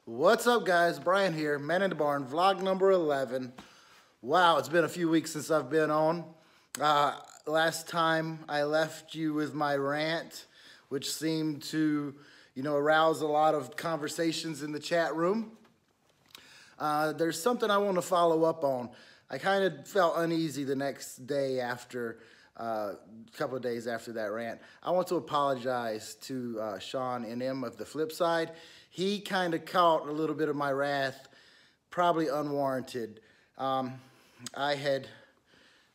What's up, guys? Brian here, Man in the Barn, vlog number 11. Wow, it's been a few weeks since I've been on. Last time I left you with my rant, which seemed to, arouse a lot of conversations in the chat room. There's something I want to follow up on. I kind of felt uneasy the next day after, a couple of days after that rant. I want to apologize to Sean and M of the Flip Side. He kind of caught a little bit of my wrath, probably unwarranted. I had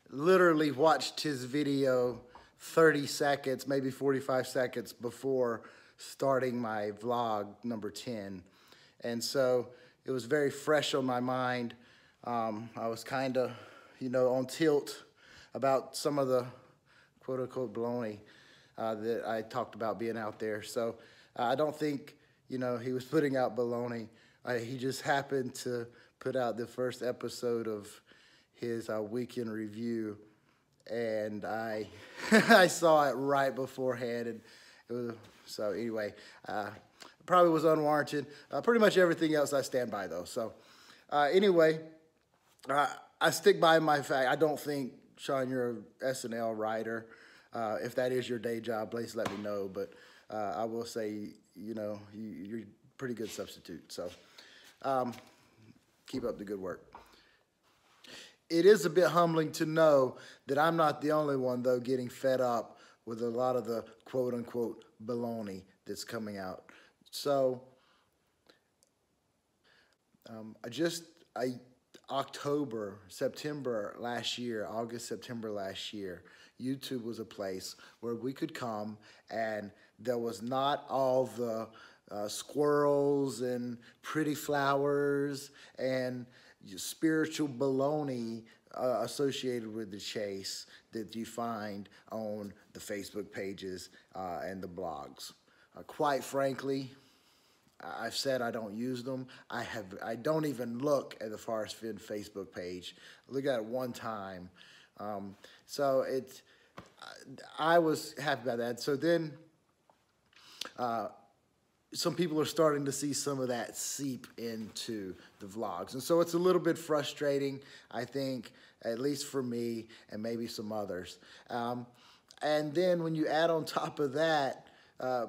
literally watched his video 30 seconds, maybe 45 seconds before starting my vlog number 10. And so it was very fresh on my mind. I was kind of, on tilt about some of the quote-unquote baloney that I talked about being out there. So I don't think, he was putting out baloney. He just happened to put out the first episode of his weekend review, and I I saw it right beforehand, and it was, so anyway, probably was unwarranted. Pretty much everything else I stand by, though. So anyway, I stick by my fact. I don't think, Sean, you're an SNL writer. If that is your day job, please let me know. But I will say, you're a pretty good substitute. So keep up the good work. It is a bit humbling to know that I'm not the only one, though, getting fed up with a lot of the quote-unquote baloney that's coming out. So September last year, August, September last year, YouTube was a place where we could come and there was not all the squirrels and pretty flowers and spiritual baloney associated with the chase that you find on the Facebook pages and the blogs. Quite frankly, I've said I don't use them. I don't even look at the Forrest Fenn Facebook page. I look at it one time. So I was happy about that. So then some people are starting to see some of that seep into the vlogs. And so it's a little bit frustrating, I think, at least for me and maybe some others. And then when you add on top of that,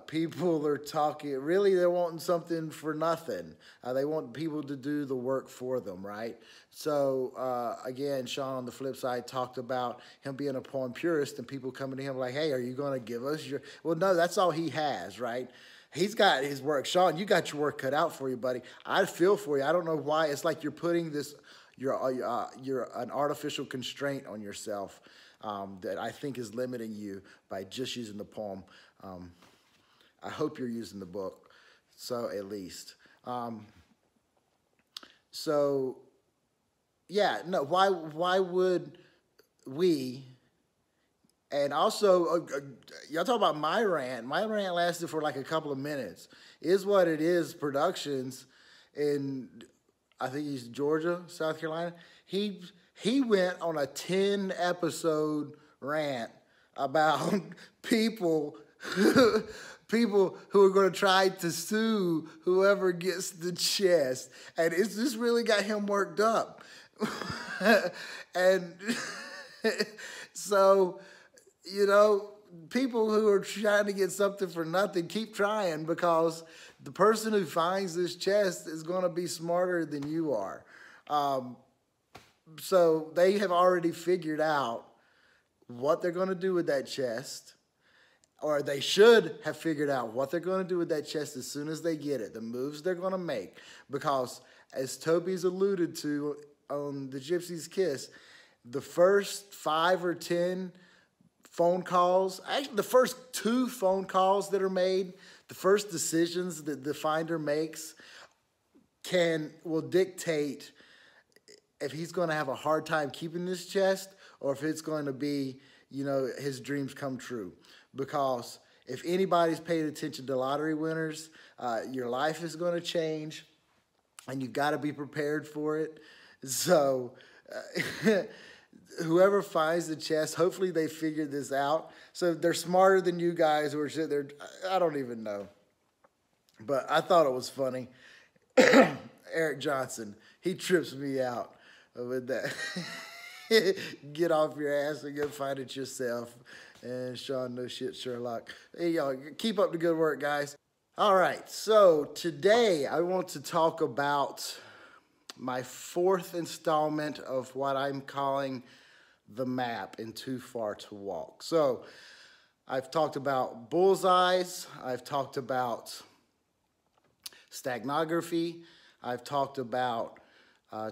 people are talking, really they're wanting something for nothing. They want people to do the work for them, right? So again, Sean on the Flip Side talked about him being a poem purist and people coming to him like, hey, are you going to give us your, well, no, that's all he has, right? He's got his work. Sean, you got your work cut out for you, buddy. I feel for you. I don't know why. It's like you're putting this, you're an artificial constraint on yourself that I think is limiting you by just using the poem. I hope you're using the book, so at least. So, yeah, no, why would we, and also, y'all talk about my rant. My rant lasted for like a couple of minutes. Is What It Is Productions in, I think he's Georgia, South Carolina. He went on a 10-episode rant about people people who are going to try to sue whoever gets the chest. And it's just really got him worked up. And so, people who are trying to get something for nothing, keep trying, because the person who finds this chest is going to be smarter than you are. So they have already figured out what they're going to do with that chest. Or they should have figured out what they're going to do with that chest as soon as they get it, the moves they're going to make. Because, as Toby's alluded to on The Gypsy's Kiss, the first 5 or 10 phone calls, actually the first 2 phone calls that are made, the first decisions that the finder makes will dictate if he's going to have a hard time keeping this chest or if it's going to be, his dreams come true. Because if anybody's paid attention to lottery winners, your life is going to change, and you've got to be prepared for it. So whoever finds the chest, hopefully they figured this out. So they're smarter than you guys who are sitting there. I don't even know. But I thought it was funny. Eric Johnson, he trips me out with that. Get off your ass and go find it yourself. And Sean, no shit, Sherlock. Hey, y'all, keep up the good work, guys. All right, so today I want to talk about my fourth installment of what I'm calling the map in Too Far to Walk. So I've talked about bullseyes, I've talked about stagnography, I've talked about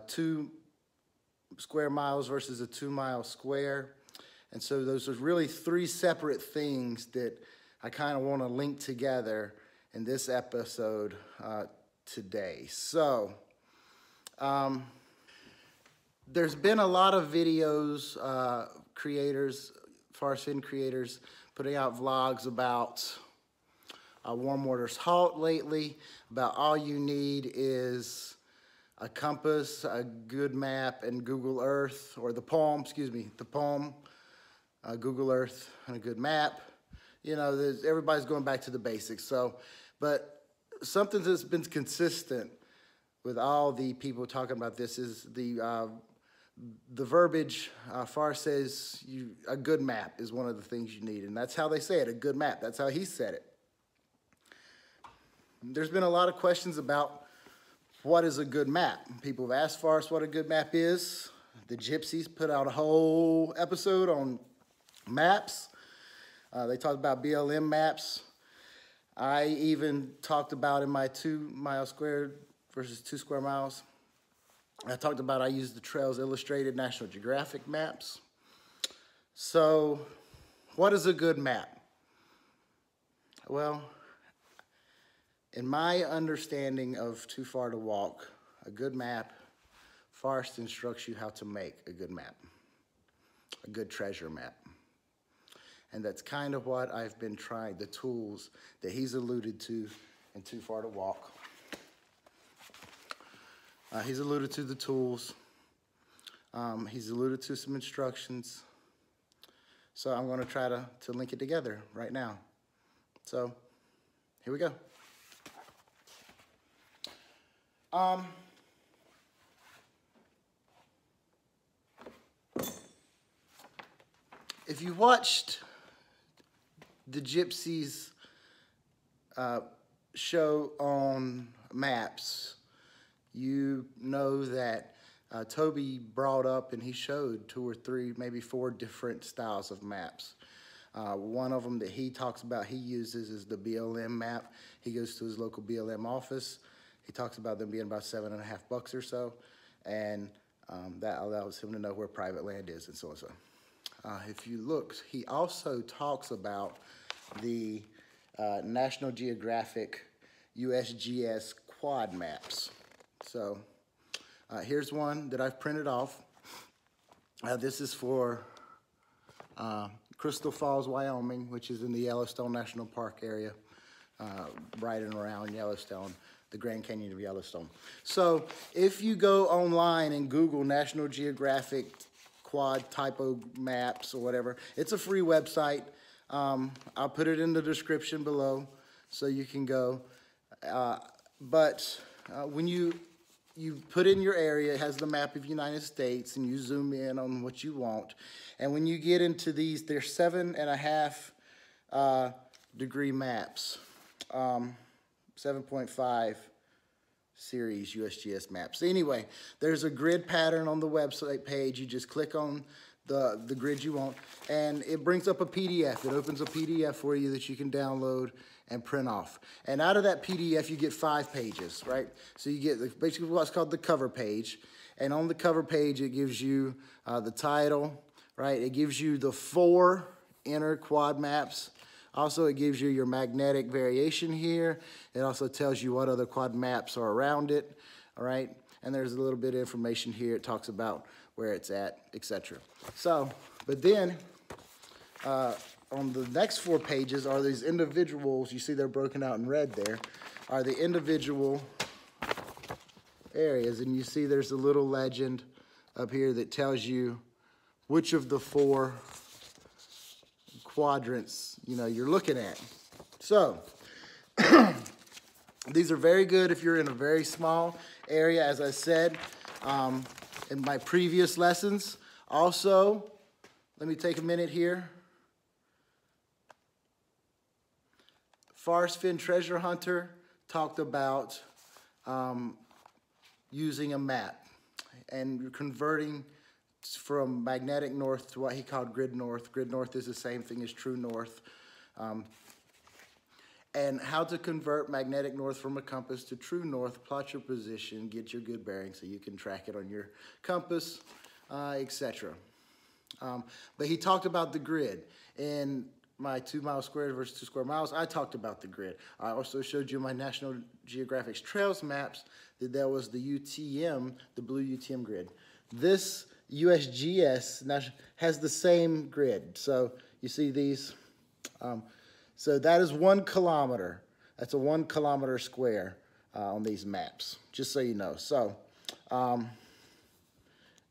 2 square miles versus a 2 mile square. And so those are really 3 separate things that I kind of want to link together in this episode today. So there's been a lot of videos, creators, Forrest Fenn creators, putting out vlogs about Warm Waters Halt lately, about all you need is a compass, a good map, and Google Earth, or the Palm, Google Earth, and a good map. You know, everybody's going back to the basics. So, but something that's been consistent with all the people talking about this is the verbiage. Forrest says a good map is one of the things you need, and that's how they say it, a good map. That's how he said it. There's been a lot of questions about what is a good map. People have asked Forrest what a good map is. The Gypsies put out a whole episode on maps. They talked about BLM maps. I even talked about in my 2 mile square versus 2 square miles. I talked about I used the Trails Illustrated National Geographic maps. So what is a good map? Well, in my understanding of Too Far to Walk, a good map, Forrest instructs you how to make a good map, a good treasure map. And that's kind of what I've been trying, the tools that he's alluded to in Too Far to Walk. He's alluded to the tools. He's alluded to some instructions. So I'm going to try to link it together right now. So here we go. If you watched the Gypsies show on maps, you know that Toby brought up and he showed 2 or 3, maybe 4 different styles of maps. One of them that he talks about he uses is the BLM map. He goes to his local BLM office. He talks about them being about $7.50 or so, and that allows him to know where private land is and so and so. If you look, he also talks about the National Geographic USGS quad maps. So here's one that I've printed off. This is for Crystal Falls, Wyoming, which is in the Yellowstone National Park area, right and around Yellowstone, the Grand Canyon of Yellowstone. So if you go online and Google National Geographic quad typo maps or whatever, it's a free website. I'll put it in the description below so you can go. But when you put in your area, it has the map of the United States, and you zoom in on what you want. And when you get into these, they're 7.5 degree maps, 7.5 series USGS maps. Anyway, there's a grid pattern on the website page. You just click on the grid you want, and it brings up a PDF. It opens a PDF for you that you can download and print off. And out of that PDF, you get 5 pages, right? So you get basically what's called the cover page. And on the cover page, it gives you the title, right? It gives you the 4 inner quad maps. Also, it gives you your magnetic variation here. It also tells you what other quad maps are around it, all right? And there's a little bit of information here. It talks about where it's at, etc. So, but then on the next 4 pages are these individuals. You see they're broken out in red there, are the individual areas. And you see there's a little legend up here that tells you which of the 4 quadrants, you know, you're looking at. So These are very good if you're in a very small area, as I said in my previous lessons. Also, let me take a minute here. Forrest Fenn Treasure Hunter talked about using a map and converting from magnetic north to what he called grid north. Grid north is the same thing as true north. And how to convert magnetic north from a compass to true north, plot your position, get your good bearing so you can track it on your compass, etc. But he talked about the grid. In my 2 mile squared versus 2 square miles, I talked about the grid. I also showed you my National Geographic's Trails maps that there was the UTM, the blue UTM grid. This USGS has the same grid. So you see these. So that is 1 kilometer. That's a 1 kilometer square on these maps, just so you know. So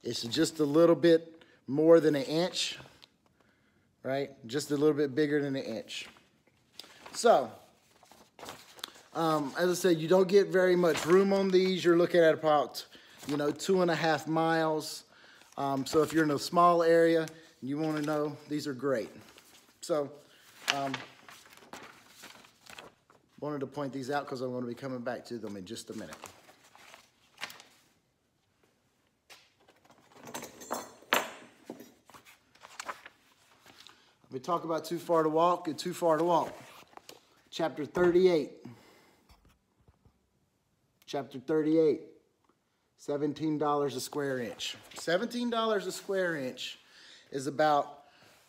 it's just a little bit more than 1 inch, right? Just a little bit bigger than 1 inch. So, as I said, you don't get very much room on these. You're looking at about, 2.5 miles. So if you're in a small area and you want to know, these are great. So, wanted to point these out because I'm going to be coming back to them in just a minute. We talk about too far to walk and too far to walk. Chapter 38. Chapter 38. $17 a square inch. $17 a square inch is about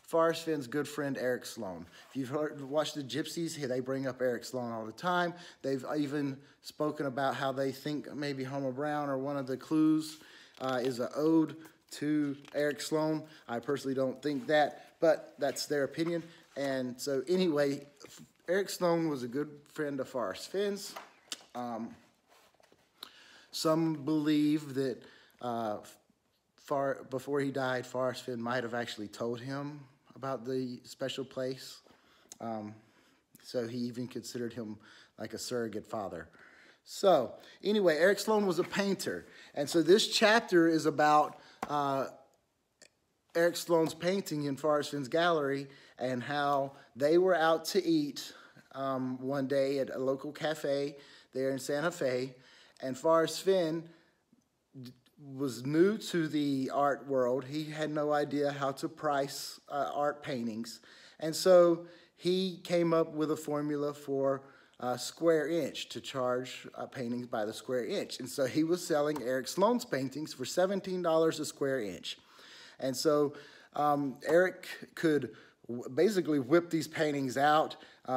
Forrest Fenn's good friend Eric Sloane. If you've watched the Gypsies, they bring up Eric Sloane all the time. They've even spoken about how they think maybe Homer Brown or one of the clues is an ode to Eric Sloane. I personally don't think that, but that's their opinion. And so anyway, Eric Sloane was a good friend of Forrest Fenn's. Some believe that before he died, Forrest Fenn might have actually told him about the special place. So he even considered him like a surrogate father. So anyway, Eric Sloane was a painter. And so this chapter is about Eric Sloane's painting in Forrest Fenn's gallery and how they were out to eat one day at a local cafe there in Santa Fe. And Forrest Fenn was new to the art world. He had no idea how to price art paintings. And so he came up with a formula for a square inch to charge paintings by the square inch. And so he was selling Eric Sloane's paintings for $17 a square inch. And so Eric could basically whip these paintings out.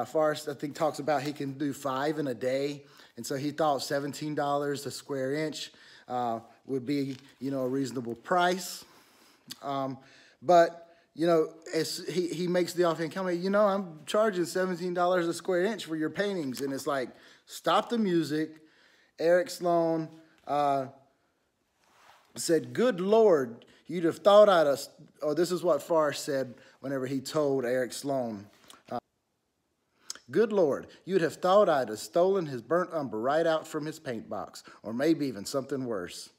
Forrest, I think, talks about he can do 5 in a day. And so he thought $17 a square inch would be, a reasonable price. But, as he makes the offhand comment, I'm charging $17 a square inch for your paintings. And it's like, stop the music. Eric Sloane said, good Lord, you'd have thought I'd have, this is what Forrest said whenever he told Eric Sloane. Good Lord, you'd have thought I'd have stolen his burnt umber right out from his paint box, or maybe even something worse.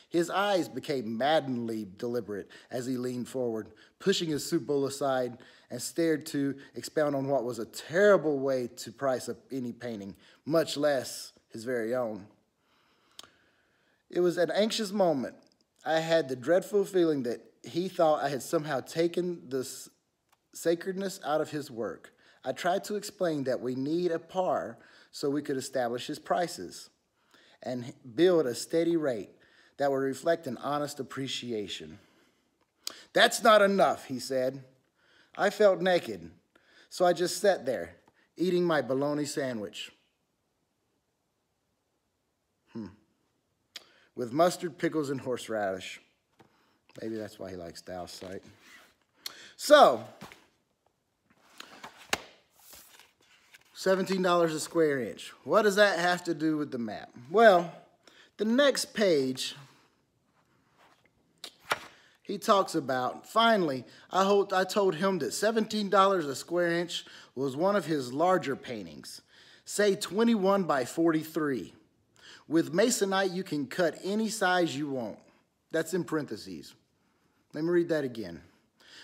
His eyes became maddeningly deliberate as he leaned forward, pushing his soup bowl aside, and stared to expound on what was a terrible way to price up any painting, much less his very own. It was an anxious moment. I had the dreadful feeling that he thought I had somehow taken the sacredness out of his work. I tried to explain that we need a par so we could establish his prices and build a steady rate that would reflect an honest appreciation. That's not enough, he said. I felt naked, so I just sat there, eating my bologna sandwich. With mustard, pickles, and horseradish. Maybe that's why he likes Dow's site. So, $17 a square inch. What does that have to do with the map? Well, the next page, he talks about, finally, I told him that $17 a square inch was one of his larger paintings. Say 21 by 43. With masonite, you can cut any size you want. That's in parentheses. Let me read that again.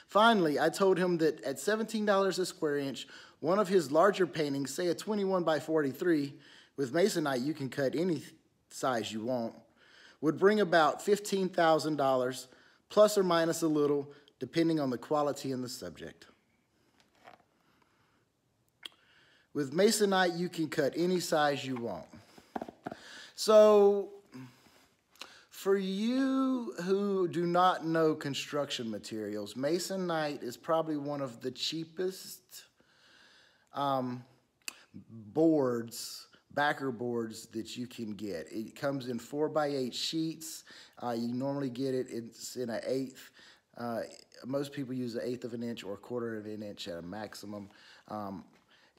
Finally, I told him that at $17 a square inch, one of his larger paintings, say a 21 by 43, with masonite, you can cut any size you want, would bring about $15,000, plus or minus a little, depending on the quality and the subject. With masonite, you can cut any size you want. So, for you who do not know construction materials, masonite is probably one of the cheapest backer boards that you can get. It comes in 4x8 sheets. You normally get it's in an eighth. Most people use an eighth of an inch or a quarter of an inch at a maximum.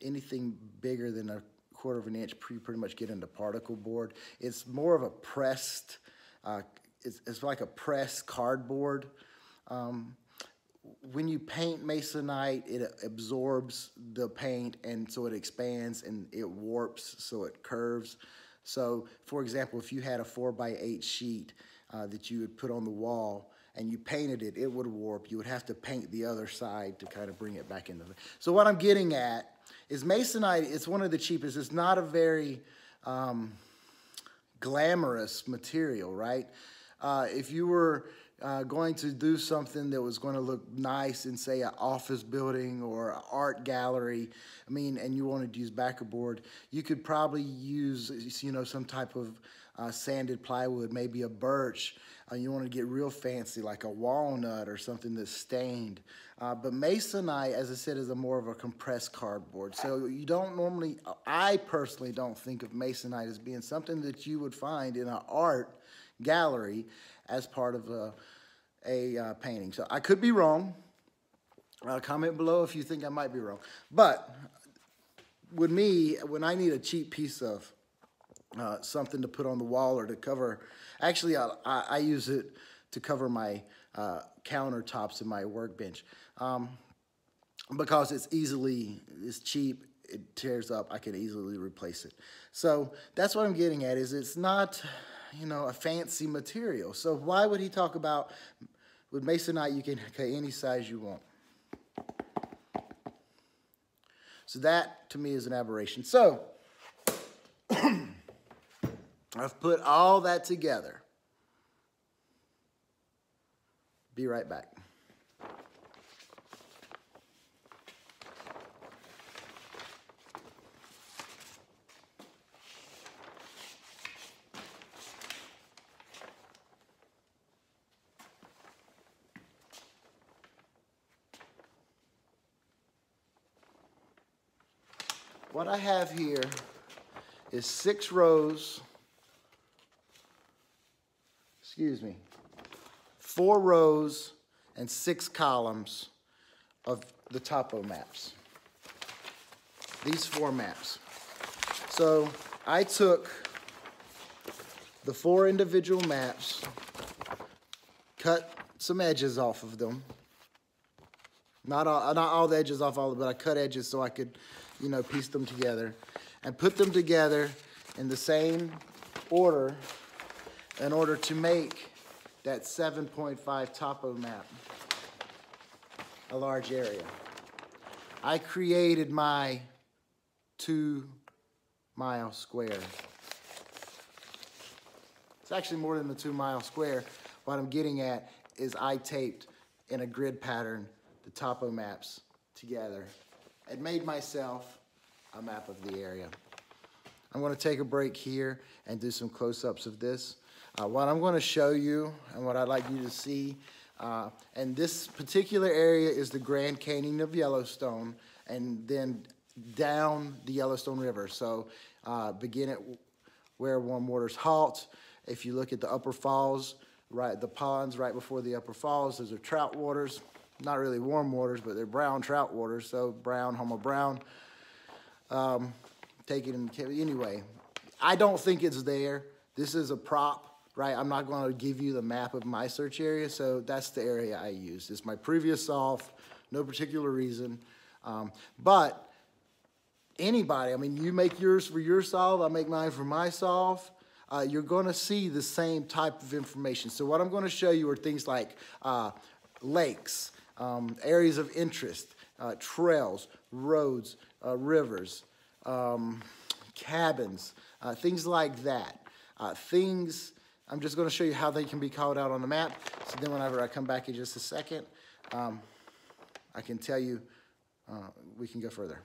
Anything bigger than a quarter of an inch, you pretty much get into particle board. It's more of a pressed, it's like a pressed cardboard. When you paint masonite, it absorbs the paint, and so it expands and it warps, so it curves. So, for example, if you had a 4x8 sheet that you would put on the wall and you painted it, it would warp. You would have to paint the other side to kind of bring it back into the... So what I'm getting at is masonite, it's one of the cheapest. It's not a very glamorous material, right? If you were going to do something that was going to look nice in, say, an office building or an art gallery, and you wanted to use backer board, you could probably use, some type of sanded plywood, maybe a birch. You want to get real fancy, like a walnut or something that's stained. But masonite, as I said, is more of a compressed cardboard. So you don't normally, I personally don't think of masonite as being something that you would find in an art gallery as part of a painting. So I could be wrong. Comment below if you think I might be wrong. But with me, when I need a cheap piece of something to put on the wall or to cover, actually I use it to cover my countertops in my workbench because it's cheap, it tears up, I can easily replace it. So that's what I'm getting at, is it's not, a fancy material. So why would he talk about with masonite you can cut any size you want? So that to me is an aberration. So I've put all that together. Be right back. What I have here is 6 rows, 4 rows and 6 columns of the topo maps. These 4 maps. So I took the 4 individual maps, cut some edges off of them. Not all the edges off all of it, but I cut edges so I could, piece them together and put them together in the same order in order to make that 7.5 topo map a large area. I created my 2-mile square. It's actually more than the 2-mile square. What I'm getting at is I taped in a grid pattern the topo maps together and made myself a map of the area. I'm going to take a break here and do some close-ups of this. What I'm going to show you and what I'd like you to see, and this particular area is the Grand Canyon of Yellowstone, and then down the Yellowstone River. So begin at where warm waters halt. If you look at the upper falls, the ponds right before the upper falls, those are trout waters. Not really warm waters, but they're brown trout waters, so brown, homo brown. Anyway, I don't think it's there. This is a prop, right? I'm not going to give you the map of my search area, so that's the area I used. It's my previous solve, no particular reason. But anybody, I mean, you make yours for your solve, I make mine for my solve. You're going to see the same type of information. So what I'm going to show you are things like lakes, areas of interest, trails, roads, rivers, cabins, things like that. I'm just going to show you how they can be called out on the map. So then whenever I come back in just a second, I can tell you, we can go further.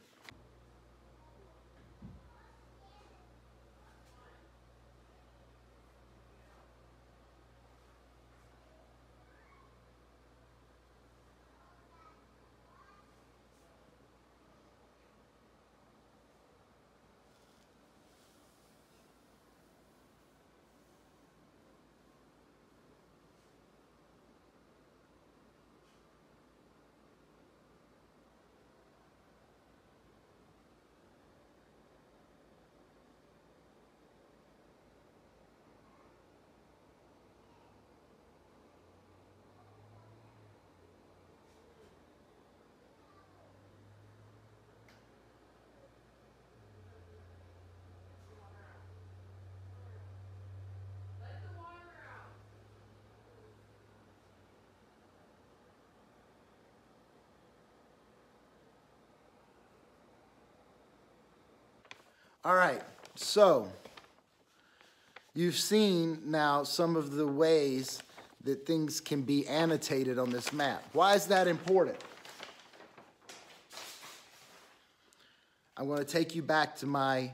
All right, so you've seen now some of the ways that things can be annotated on this map. Why is that important? I'm going to take you back to my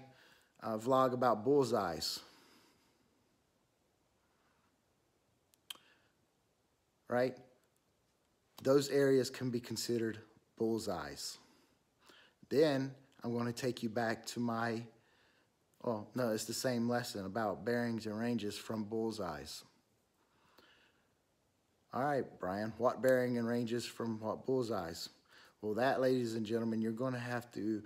vlog about bullseyes. Right? Those areas can be considered bullseyes. Then I'm going to take you back to my, well, no, it's the same lesson about bearings and ranges from bullseyes. All right, Brian, what bearing and ranges from what bullseyes? Well, that, ladies and gentlemen, you're going to have to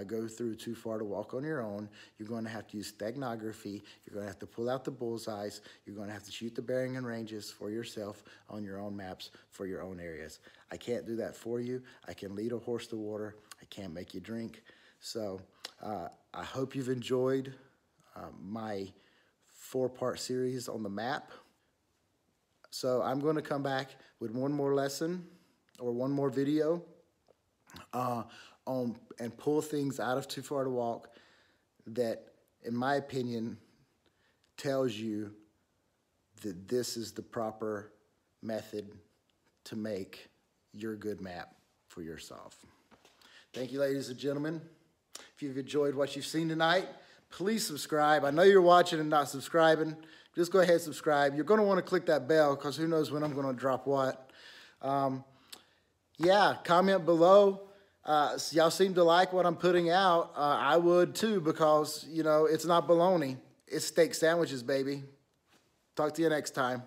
go through Too Far to Walk on your own. You're going to have to use steganography. You're going to have to pull out the bullseyes. You're going to have to shoot the bearing and ranges for yourself on your own maps for your own areas. I can't do that for you. I can lead a horse to water. I can't make you drink. So I hope you've enjoyed my 4-part series on the map. So I'm going to come back with one more lesson or one more video and pull things out of Too Far to Walk that, in my opinion, tells you that this is the proper method to make your good map for yourself. Thank you, ladies and gentlemen. If you've enjoyed what you've seen tonight, please subscribe. I know you're watching and not subscribing. Just go ahead and subscribe. You're going to want to click that bell because who knows when I'm going to drop what. Yeah, comment below. Y'all seem to like what I'm putting out. I would too because, you know, it's not bologna. It's steak sandwiches, baby. Talk to you next time.